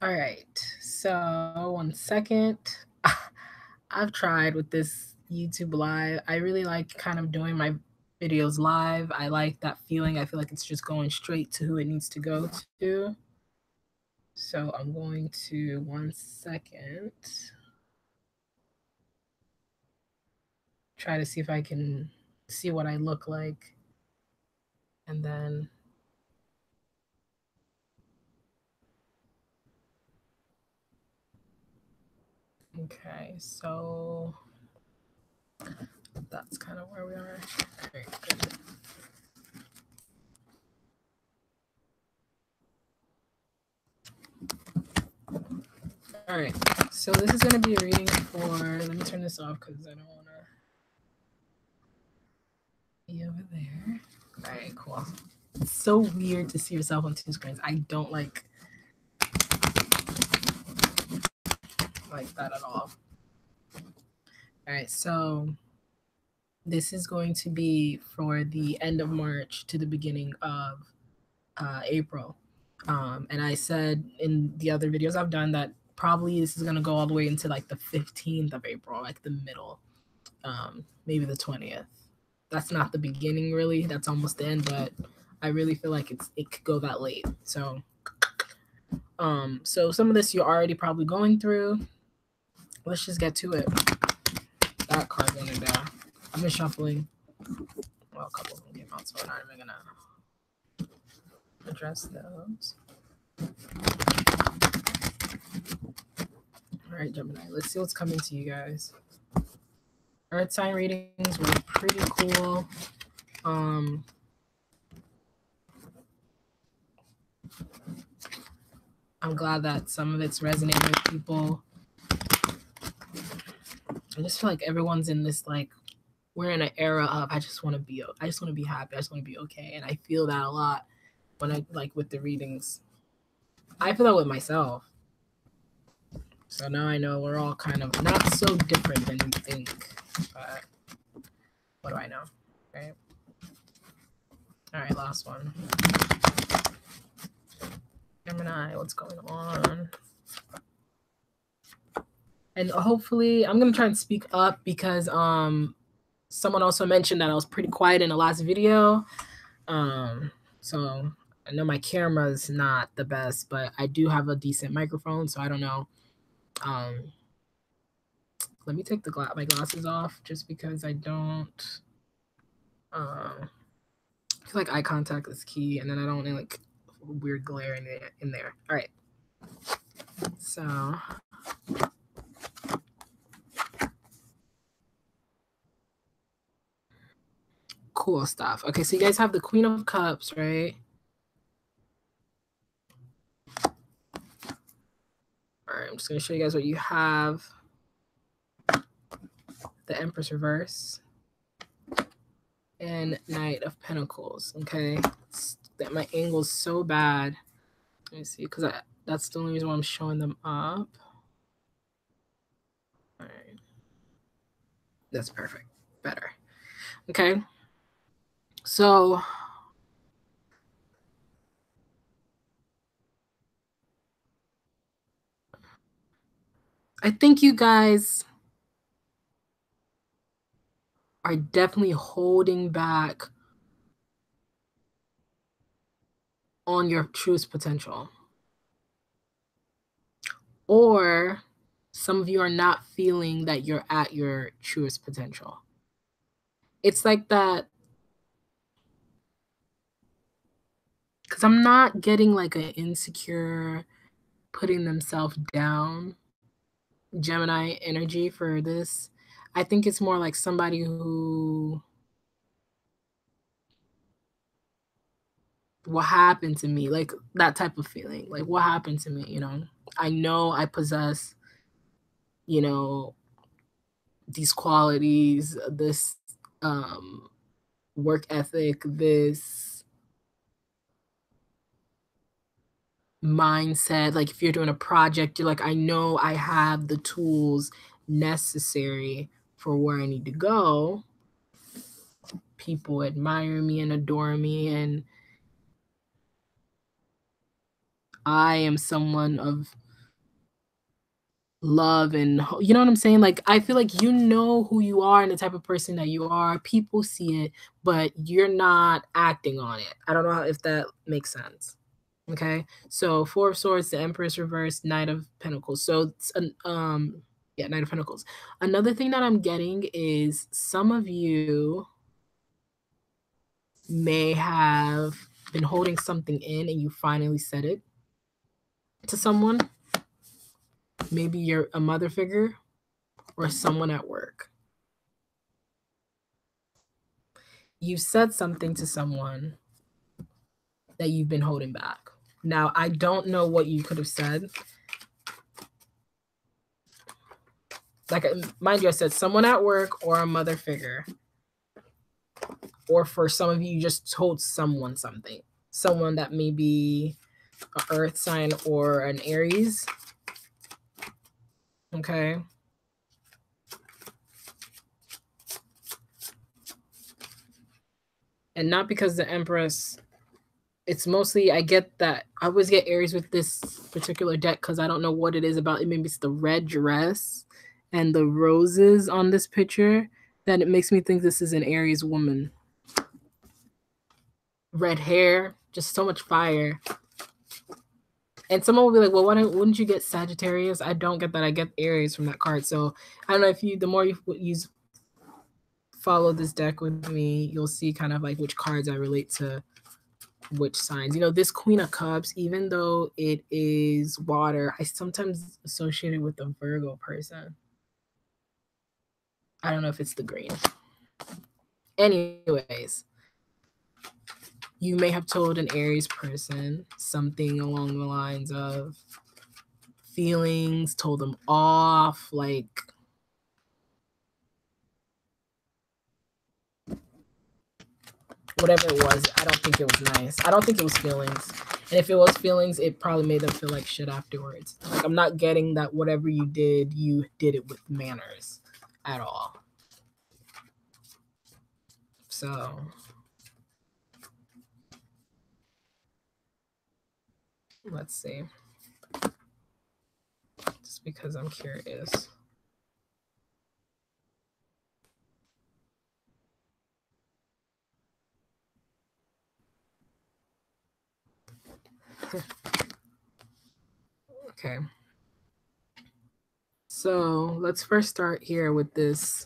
All right, so 1 second. I've tried with this YouTube live. I really like kind of doing my videos live. I like that feeling. I feel like it's just going straight to who it needs to go to. So I'm going to 1 second. Try to see if I can see what I look like. And then okay, so that's kind of where we are. Okay, good. All right, so this is going to be a reading for, let me turn this off because I don't want to be over there. All right, cool. It's so weird to see yourself on 2 screens. I don't like that at all. All right, so this is going to be for the end of March to the beginning of April. And I said in the other videos I've done that probably this is going to go all the way into like the 15th of April, like the middle, maybe the 20th. That's not the beginning really, that's almost the end, but I really feel like it could go that late. So some of this you're already probably going through. Let's just get to it. That card went in there. I've been shuffling. Well, a couple of them came out, so I'm not even gonna address those. All right, Gemini, let's see what's coming to you guys. Earth sign readings were pretty cool. I'm glad that some of it's resonating with people. I just feel like everyone's in this, like, we're in an era of I just want to be happy, I just want to be okay, and I feel that a lot when I with the readings. I feel that with myself. So now I know we're all kind of not so different than you think, but what do I know, right? All right, last one. Gemini, what's going on? And hopefully, I'm gonna try and speak up because someone also mentioned that I was pretty quiet in the last video. So I know my camera's not the best, but I do have a decent microphone, so I don't know. Let me take my glasses off just because I don't. I feel like eye contact is key, and then I don't want like weird glare in there. All right. So. Cool stuff. Okay, so you guys have the Queen of Cups, right? All right, I'm just going to show you guys what you have. The Empress reverse and Knight of Pentacles. Okay, that my angle's so bad. Let me see, because that's the only reason why I'm showing them up. All right, that's perfect. Better. Okay, so I think you guys are definitely holding back on your truest potential. Or some of you are not feeling that you're at your truest potential. It's like that, because I'm not getting like an insecure, putting themselves down Gemini energy for this. I think it's more like somebody who, what happened to me, like that type of feeling, like what happened to me, you know? I know I possess, you know, these qualities, this work ethic, this mindset. Like if you're doing a project, you're like, I know I have the tools necessary for where I need to go. People admire me and adore me, and I am someone of love and you know what I'm saying? Like I feel like you know who you are and the type of person that you are. People see it, but you're not acting on it. I don't know if that makes sense. Okay. So Four of Swords, the Empress reverse, Knight of Pentacles. So it's an yeah, Knight of Pentacles. Another thing that I'm getting is some of you may have been holding something in and you finally said it to someone. Maybe you're a mother figure or someone at work. You said something to someone that you've been holding back. Now, I don't know what you could have said. Like, mind you, I said someone at work or a mother figure. Or for some of you, you just told someone something. Someone that may be an earth sign or an Aries. Okay. And not because the Empress, it's mostly, I get that. I always get Aries with this particular deck because I don't know what it is about it. Maybe it's the red dress and the roses on this picture that it makes me think this is an Aries woman. Red hair, just so much fire. And someone will be like, well, wouldn't you get Sagittarius? I don't get that. I get Aries from that card. So I don't know if you, the more you follow this deck with me, you'll see kind of like which cards I relate to which signs. You know, this Queen of Cups, even though it is water, I sometimes associate it with a Virgo person. I don't know if it's the green. Anyways, you may have told an Aries person something along the lines of feelings, told them off, like whatever it was. I don't think it was nice. I don't think it was feelings. And if it was feelings, it probably made them feel like shit afterwards. Like, I'm not getting that whatever you did it with manners at all. So let's see. Just because I'm curious. Okay. So let's first start here with this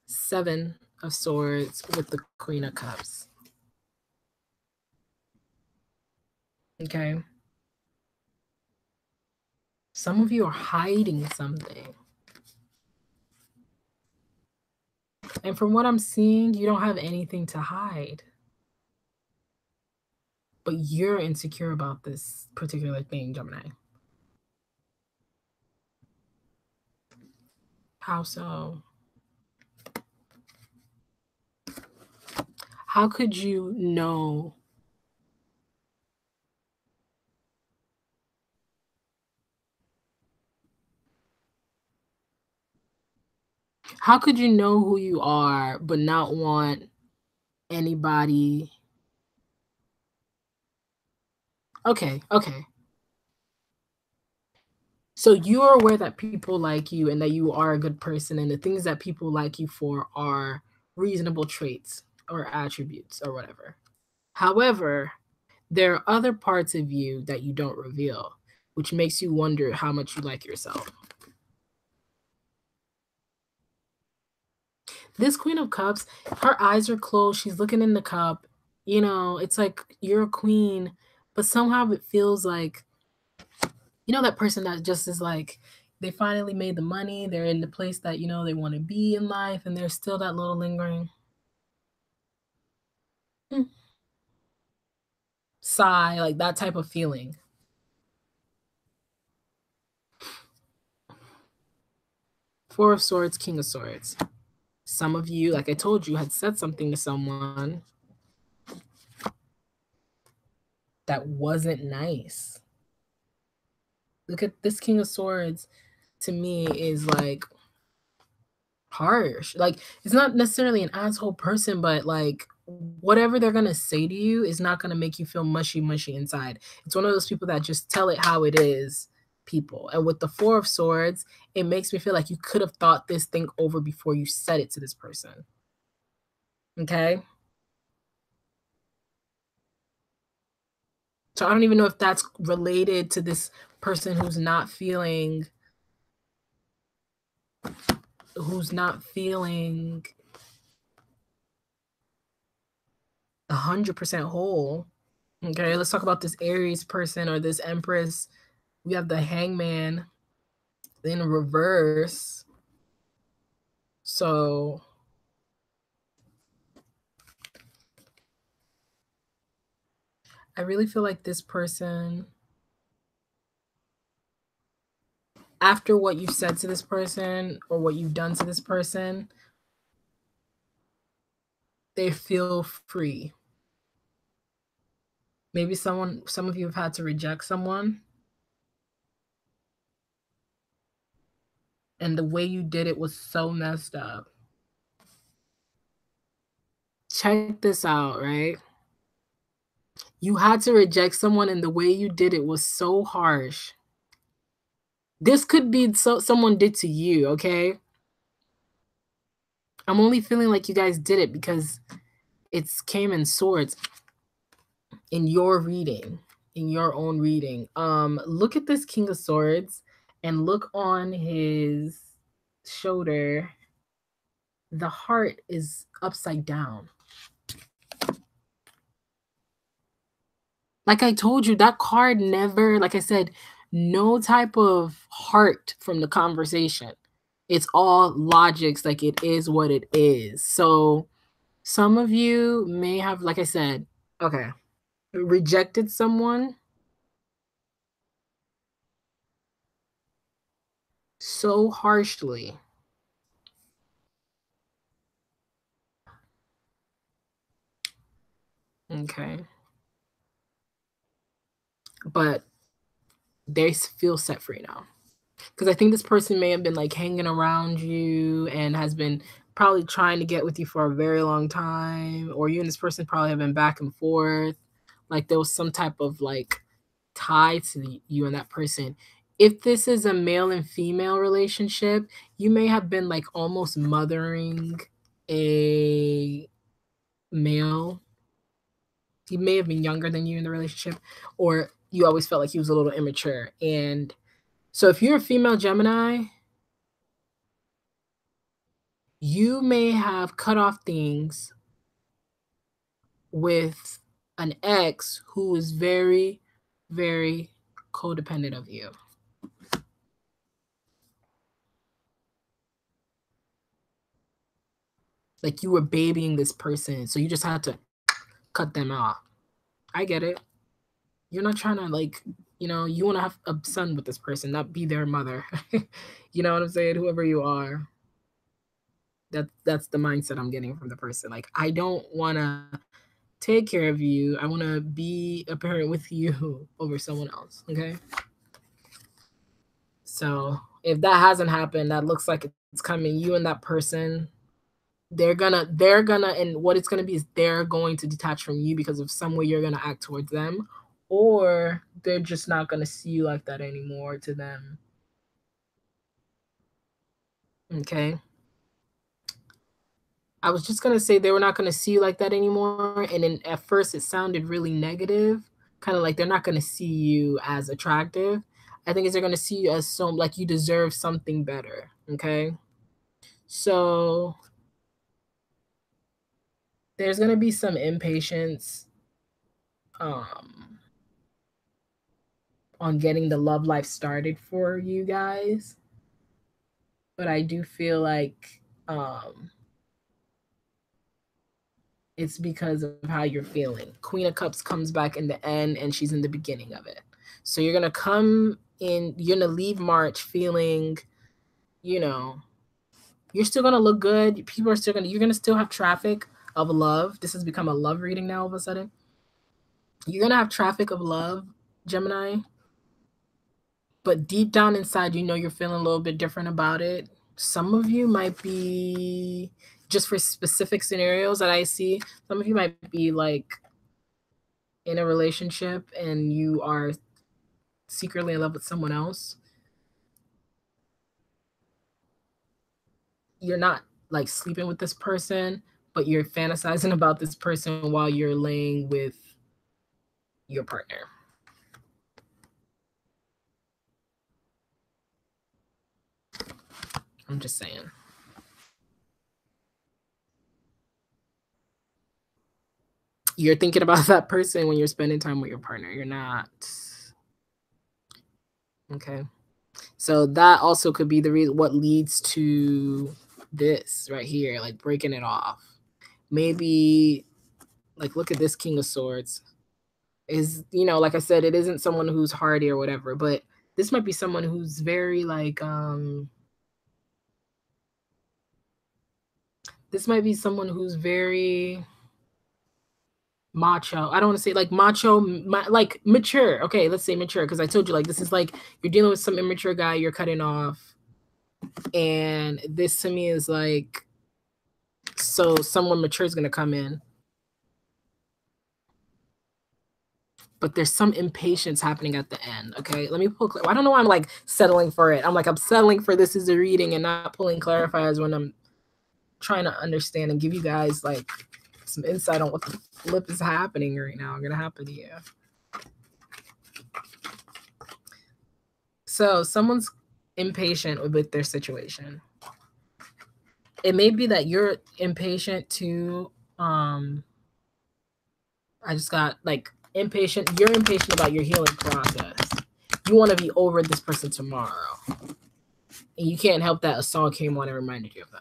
Seven of Swords with the Queen of Cups. Okay. Some of you are hiding something. And from what I'm seeing, you don't have anything to hide. But you're insecure about this particular thing, Gemini. How so? How could you know? How could you know who you are but not want anybody? Okay. So you're aware that people like you and that you are a good person, and the things that people like you for are reasonable traits or attributes or whatever. However, there are other parts of you that you don't reveal, which makes you wonder how much you like yourself. This Queen of Cups, her eyes are closed. She's looking in the cup. You know, it's like you're a queen, but somehow it feels like, you know, that person that just is like, they finally made the money. They're in the place that, you know, they want to be in life, and there's still that little lingering sigh, like that type of feeling. Four of Swords, King of Swords. Some of you, like I told you, had said something to someone that wasn't nice. Look at this King of Swords, to me, is like harsh. Like, it's not necessarily an asshole person, but like whatever they're gonna say to you is not gonna make you feel mushy inside. It's one of those people that just tell it how it is people. And with the Four of Swords, it makes me feel like you could have thought this thing over before you said it to this person. Okay? So I don't even know if that's related to this person who's not feeling 100% whole. Okay, let's talk about this Aries person or this Empress. We have the Hangman in reverse. So I really feel like this person, after what you've said to this person or what you've done to this person, they feel free. Maybe some of you have had to reject someone, and the way you did it was so messed up. Check this out, right? You had to reject someone, and the way you did it was so harsh. This could be someone did to you, okay? I'm only feeling like you guys did it because it's came in swords in your reading, in your own reading. Look at this King of Swords and look on his shoulder. The heart is upside down. Like I told you, that card never, like I said, no type of heart from the conversation. It's all logics, like it is what it is. So some of you may have, like I said, okay, rejected someone so harshly. Okay. But they feel set free now. Because I think this person may have been like hanging around you and has been probably trying to get with you for a very long time, or you and this person probably have been back and forth. Like there was some type of like tie to you and that person. If this is a male and female relationship, you may have been like almost mothering a male. He may have been younger than you in the relationship, or you always felt like he was a little immature. And so if you're a female Gemini, you may have cut off things with an ex who is very, very codependent of you. Like you were babying this person, so you just had to cut them off. I get it. You're not trying to like, you want to have a son with this person, not be their mother. You know what I'm saying? Whoever you are. That's the mindset I'm getting from the person. Like I don't want to take care of you. I want to be a parent with you over someone else. Okay. So if that hasn't happened, that looks like it's coming. You and that person, they're gonna, and what it's gonna be is they're going to detach from you because of some way you're gonna act towards them, or they're just not gonna see you like that anymore to them. Okay. I was just gonna say they were not gonna see you like that anymore, and then at first it sounded really negative, kind of like they're not gonna see you as attractive. I think is they're gonna see you as so like you deserve something better. Okay. So there's gonna be some impatience on getting the love life started for you guys, but I do feel like it's because of how you're feeling. Queen of Cups comes back in the end and she's in the beginning of it. So you're gonna come in, you're gonna leave March feeling, you're still gonna look good. People are still gonna, you're gonna still have traffic of love. This has become a love reading now all of a sudden. You're gonna have traffic of love, Gemini. But deep down inside, you're feeling a little bit different about it. Some of you might be, just for specific scenarios that I see, some of you might be like in a relationship and you are secretly in love with someone else, you're not like sleeping with this person, but you're fantasizing about this person while you're laying with your partner. I'm just saying. You're thinking about that person when you're spending time with your partner. You're not. Okay. So that also could be the reason what leads to this right here, like breaking it off. Maybe like look at this King of Swords. Is, you know, like I said, it isn't someone who's hardy or whatever, but this might be someone who's very like this might be someone who's very macho. I don't want to say like macho, like mature. Okay, let's say mature because I told you like this is like you're dealing with some immature guy you're cutting off, and this to me is like so someone mature is gonna come in, but there's some impatience happening at the end. Okay, let me pull. I don't know why I'm like settling for it. I'm settling for this is a reading and not pulling clarifiers when I'm trying to understand and give you guys like some insight on what the flip is happening right now. Gonna happen to you. So someone's impatient with their situation. It may be that you're impatient too. I just got like impatient. You're impatient about your healing process. You want to be over this person tomorrow. And you can't help that a song came on and reminded you of them.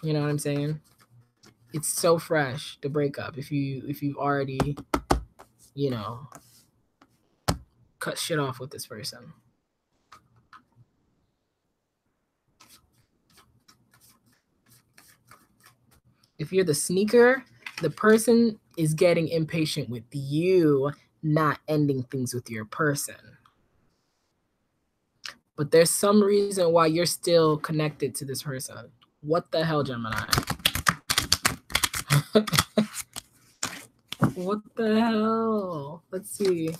You know what I'm saying? It's so fresh, the breakup. If you've already, you know, cut shit off with this person. If you're the sneaker, the person is getting impatient with you not ending things with your person. But there's some reason why you're still connected to this person. What the hell, Gemini? What the hell? Let's see.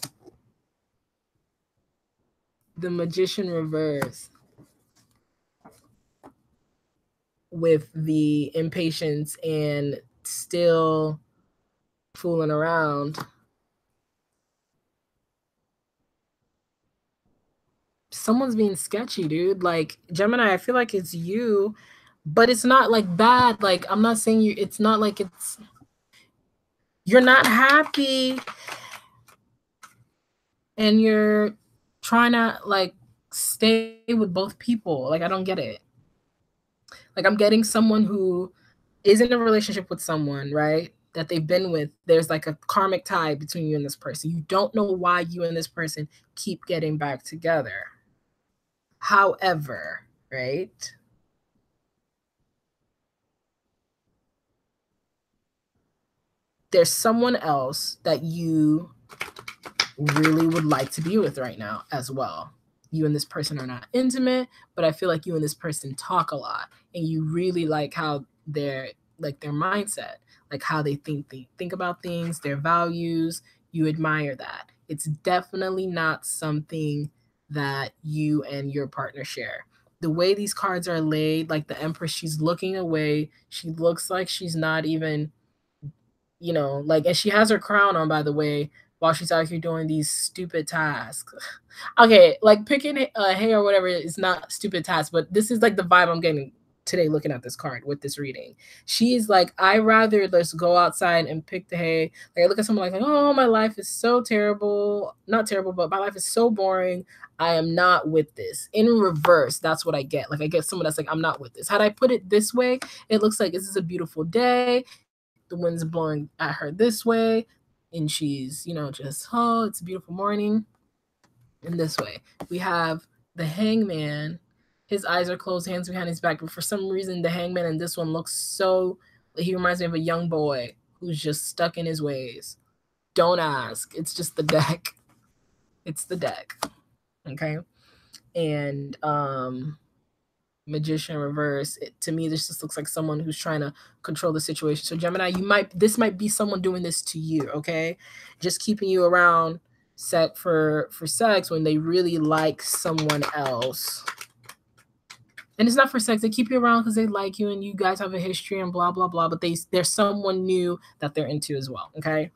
The Magician reverse. With the impatience and still fooling around. Someone's being sketchy, dude. Like Gemini, I feel like it's you, but it's not like bad. Like I'm not saying you. It's not like it's you're not happy, and you're trying to like stay with both people. Like I don't get it. Like I'm getting someone who is in a relationship with someone, right? That they've been with. There's like a karmic tie between you and this person. You don't know why you and this person keep getting back together. However, right? There's someone else that you really would like to be with right now as well. You and this person are not intimate, but I feel like you and this person talk a lot and you really like how their mindset, like how they think about things, their values, you admire that. It's definitely not something that you and your partner share. The way these cards are laid, like the Empress, she's looking away. She looks like she's not even, you know, like, and she has her crown on, by the way, while she's out here doing these stupid tasks. Okay, like picking hair or whatever is not stupid task, but this is like the vibe I'm getting today looking at this card with this reading. She's like, I rather just go outside and pick the hay. Like I look at someone like, oh, my life is so terrible. Not terrible, but my life is so boring. I am not with this. In reverse, that's what I get. Like I get someone that's like, I'm not with this. Had I put it this way, it looks like this is a beautiful day. The wind's blowing at her this way, and she's, you know, just, oh, it's a beautiful morning. In this way, we have the Hangman. His eyes are closed, hands behind his back, but for some reason, the Hangman in this one looks so, he reminds me of a young boy who's just stuck in his ways. Don't ask. It's just the deck. It's the deck. Okay. And Magician reverse. To me, this just looks like someone who's trying to control the situation. So Gemini, this might be someone doing this to you, okay? Just keeping you around set for sex when they really like someone else. And it's not for sex. They keep you around because they like you and you guys have a history and blah, blah, blah. But there's someone new that they're into as well, okay?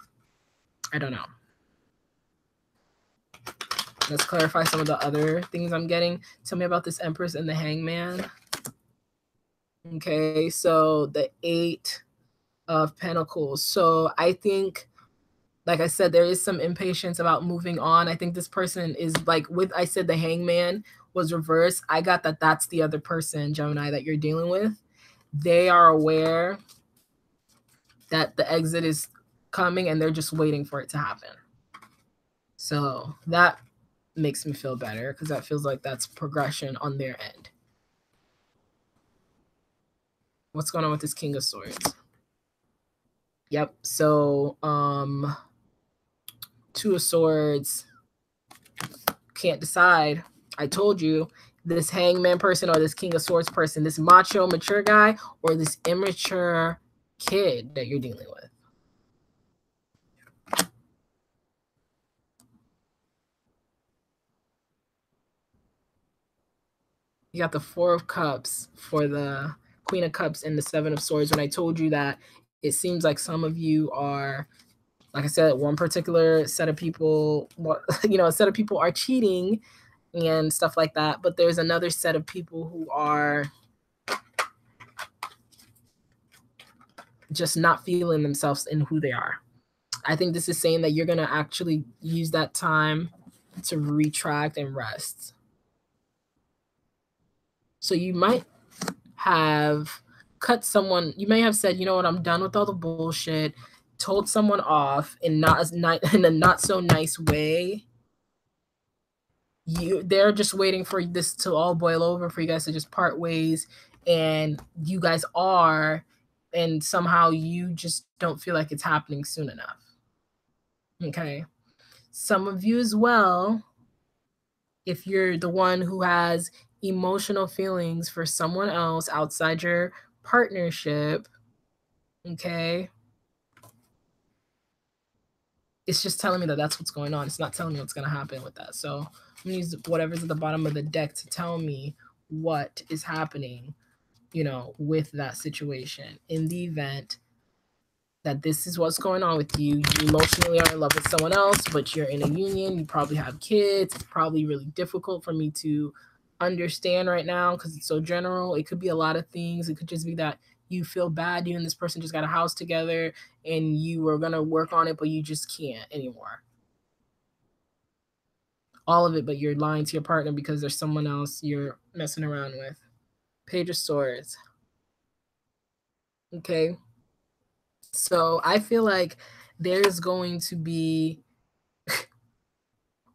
I don't know. Let's clarify some of the other things I'm getting. Tell me about this Empress and the Hangman. Okay, so the 8 of Pentacles. So I think, like I said, there is some impatience about moving on. I think this person is like, I said the Hangman was reversed. I got that that's the other person, Gemini, that you're dealing with. They are aware that the exit is coming and they're just waiting for it to happen. So that makes me feel better because that feels like that's progression on their end. What's going on with this King of Swords? Yep. So 2 of Swords. Can't decide. I told you, this Hangman person or this King of Swords person, this macho, mature guy or this immature kid that you're dealing with. You got the 4 of Cups for the Queen of Cups and the 7 of Swords. When I told you that, it seems like some of you are, like I said, one particular set of people, a set of people are cheating and stuff like that. But there's another set of people who are just not feeling themselves in who they are. I think this is saying that you're going to actually use that time to retract and rest. So you might have cut someone, you may have said, you know what, I'm done with all the bullshit, told someone off in in a not so nice way. They're just waiting for this to all boil over, for you guys to just part ways, and you guys are, and somehow you just don't feel like it's happening soon enough. Okay. Some of you as well, if you're the one who has emotional feelings for someone else outside your partnership, okay, it's just telling me that that's what's going on. It's not telling me what's going to happen with that. So I'm going to use whatever's at the bottom of the deck to tell me what is happening, with that situation. In the event that this is what's going on with you, you emotionally are in love with someone else, but you're in a union, you probably have kids. It's probably really difficult for me to understand right now because it's so general. It could be a lot of things. It could just be that you feel bad, you and this person just got a house together and you were going to work on it, but you just can't anymore. All of it, but you're lying to your partner because there's someone else you're messing around with. Page of Swords. Okay. So I feel like there's going to be,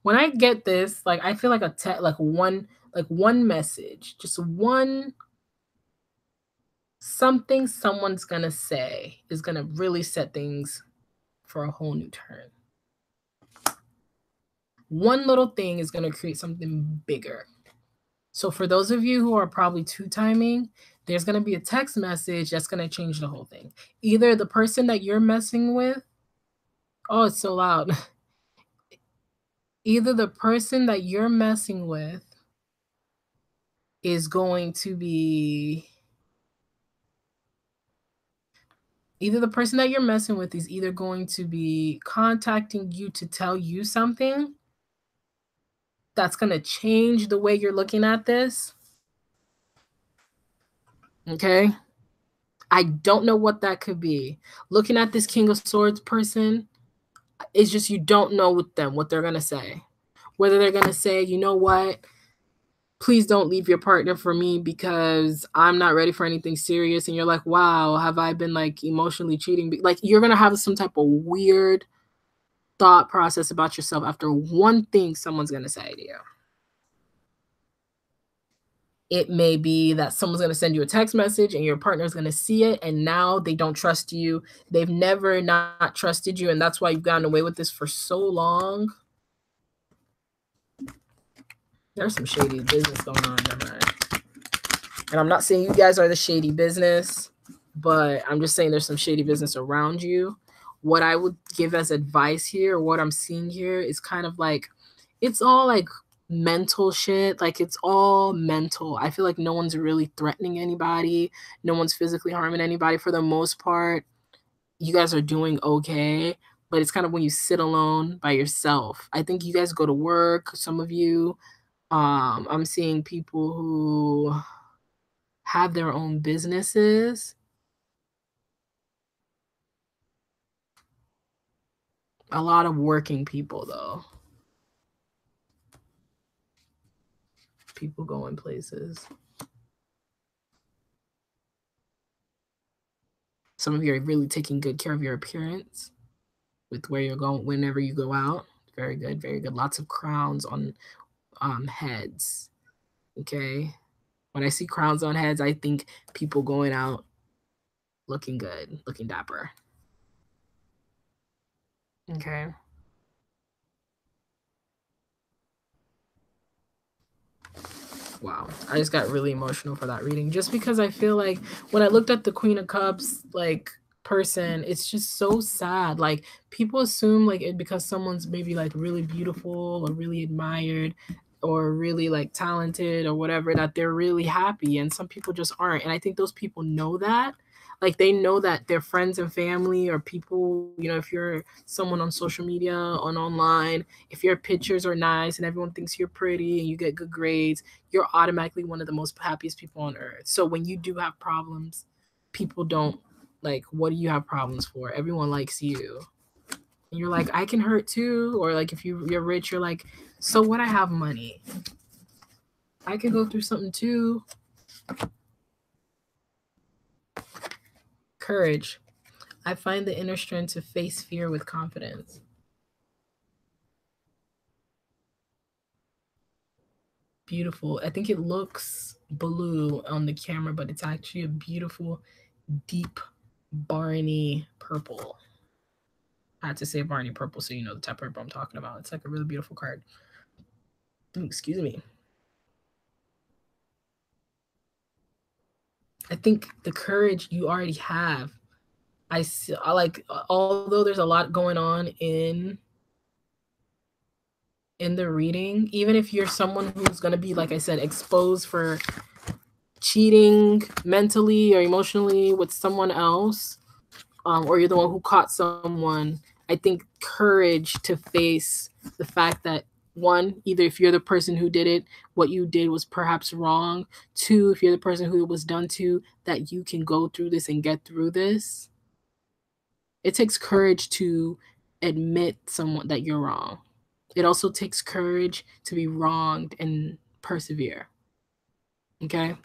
when I get this, like I feel like one message, just something someone's gonna say is gonna really set things for a whole new turn. One little thing is gonna create something bigger. So for those of you who are probably two-timing, there's going to be a text message that's going to change the whole thing. Either the person that you're messing with, oh, it's so loud. Either the person that you're messing with is going to be, either the person that you're messing with is either going to be contacting you to tell you something that's going to change the way you're looking at this. Okay. I don't know what that could be. Looking at this King of Swords person, it's just you don't know with them what they're going to say. Whether they're going to say, you know what, please don't leave your partner for me because I'm not ready for anything serious. And you're like, wow, have I been like emotionally cheating? Like you're going to have some type of weird thought process about yourself after one thing someone's going to say to you. It may be that someone's going to send you a text message and your partner's going to see it and now they don't trust you. They've never not trusted you, and that's why you've gotten away with this for so long. There's some shady business going on, Gemini. And I'm not saying you guys are the shady business, but I'm just saying there's some shady business around you. What I would give as advice here, or what I'm seeing here, is kind of like it's all like mental shit. Like it's all mental. I feel like no one's really threatening anybody, no one's physically harming anybody for the most part. You guys are doing okay, but it's kind of when you sit alone by yourself. I think you guys go to work, some of you. I'm seeing people who have their own businesses. A lot of working people, though. People going places. Some of you are really taking good care of your appearance with where you're going whenever you go out. Very good, very good. Lots of crowns on heads. Okay. When I see crowns on heads, I think people going out looking good, looking dapper. Okay. Wow. I just got really emotional for that reading just because I feel like when I looked at the Queen of Cups, like person, it's just so sad. Like people assume like it because someone's maybe like really beautiful or really admired or really like talented or whatever that they're really happy, and some people just aren't. And I think those people know that. Like they know that their friends and family or people, you know, if you're someone on social media, on online, if your pictures are nice and everyone thinks you're pretty and you get good grades, you're automatically one of the most happiest people on earth. So when you do have problems, people don't like, what do you have problems for? Everyone likes you. And you're like, I can hurt too. Or like if you're rich, you're like, so what, I have money. I can go through something too. Courage. I find the inner strength to face fear with confidence. Beautiful. I think it looks blue on the camera, but it's actually a beautiful, deep, Barney purple. I had to say Barney purple so you know the type of purple I'm talking about. It's like a really beautiful card. Ooh, excuse me. I think the courage you already have. I see, I like, although there's a lot going on in the reading, even if you're someone who's going to be, like I said, exposed for cheating mentally or emotionally with someone else, or you're the one who caught someone, I think courage to face the fact that, one, either if you're the person who did it, what you did was perhaps wrong. Two, if you're the person who it was done to, that you can go through this and get through this. It takes courage to admit someone that you're wrong. It also takes courage to be wronged and persevere. Okay?